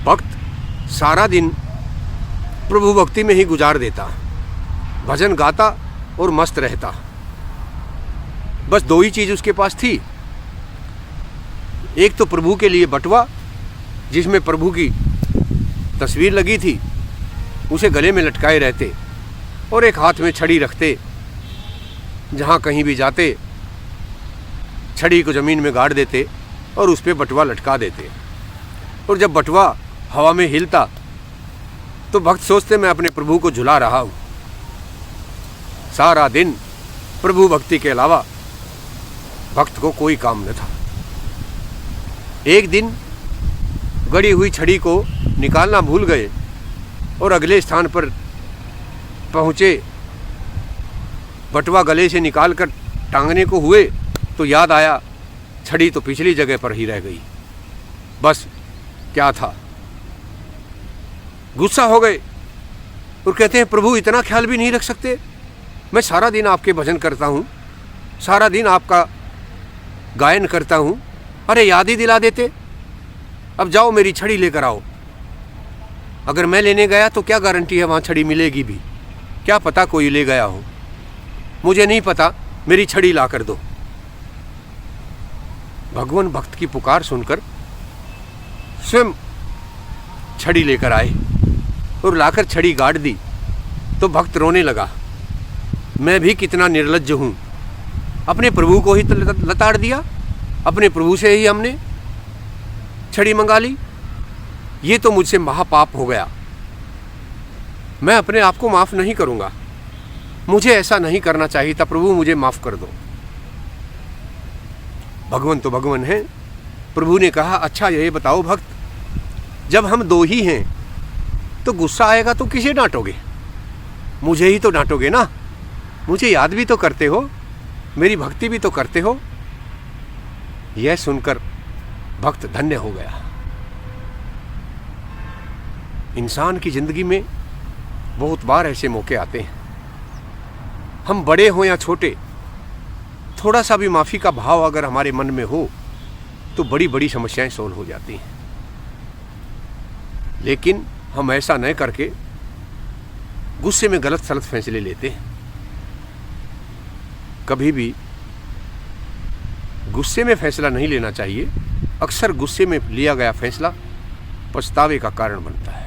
भक्त सारा दिन प्रभु भक्ति में ही गुजार देता, भजन गाता और मस्त रहता। बस दो ही चीज़ उसके पास थी, एक तो प्रभु के लिए बटुआ जिसमें प्रभु की तस्वीर लगी थी, उसे गले में लटकाए रहते, और एक हाथ में छड़ी रखते। जहाँ कहीं भी जाते छड़ी को ज़मीन में गाड़ देते और उस पर बटुआ लटका देते। और जब बटुआ हवा में हिलता तो भक्त सोचते मैं अपने प्रभु को झुला रहा हूँ। सारा दिन प्रभु भक्ति के अलावा भक्त को कोई काम न था। एक दिन गड़ी हुई छड़ी को निकालना भूल गए और अगले स्थान पर पहुँचे। बटुआ गले से निकालकर टांगने को हुए तो याद आया छड़ी तो पिछली जगह पर ही रह गई। बस क्या था, गुस्सा हो गए और कहते हैं प्रभु इतना ख्याल भी नहीं रख सकते? मैं सारा दिन आपके भजन करता हूँ, सारा दिन आपका गायन करता हूँ, अरे याद ही दिला देते। अब जाओ मेरी छड़ी लेकर आओ। अगर मैं लेने गया तो क्या गारंटी है वहाँ छड़ी मिलेगी भी? क्या पता कोई ले गया हो, मुझे नहीं पता, मेरी छड़ी ला कर दो। भगवान भक्त की पुकार सुनकर स्वयं छड़ी लेकर आए और लाकर छड़ी गाड़ दी तो भक्त रोने लगा, मैं भी कितना निर्लज्ज हूँ, अपने प्रभु को ही लताड़ दिया, अपने प्रभु से ही हमने छड़ी मंगा ली, ये तो मुझसे महापाप हो गया। मैं अपने आप को माफ़ नहीं करूँगा, मुझे ऐसा नहीं करना चाहिए था, प्रभु मुझे माफ़ कर दो। भगवान तो भगवान है। प्रभु ने कहा अच्छा ये बताओ भक्त, जब हम दो ही हैं तो गुस्सा आएगा तो किसे डांटोगे? मुझे ही तो डांटोगे ना, मुझे याद भी तो करते हो, मेरी भक्ति भी तो करते हो। यह सुनकर भक्त धन्य हो गया। इंसान की जिंदगी में बहुत बार ऐसे मौके आते हैं, हम बड़े हों या छोटे, थोड़ा सा भी माफ़ी का भाव अगर हमारे मन में हो तो बड़ी बड़ी समस्याएं सॉल्व हो जाती हैं। लेकिन हम ऐसा न करके गुस्से में गलत सलत फैसले लेते हैं। कभी भी गुस्से में फैसला नहीं लेना चाहिए। अक्सर गुस्से में लिया गया फैसला पछतावे का कारण बनता है।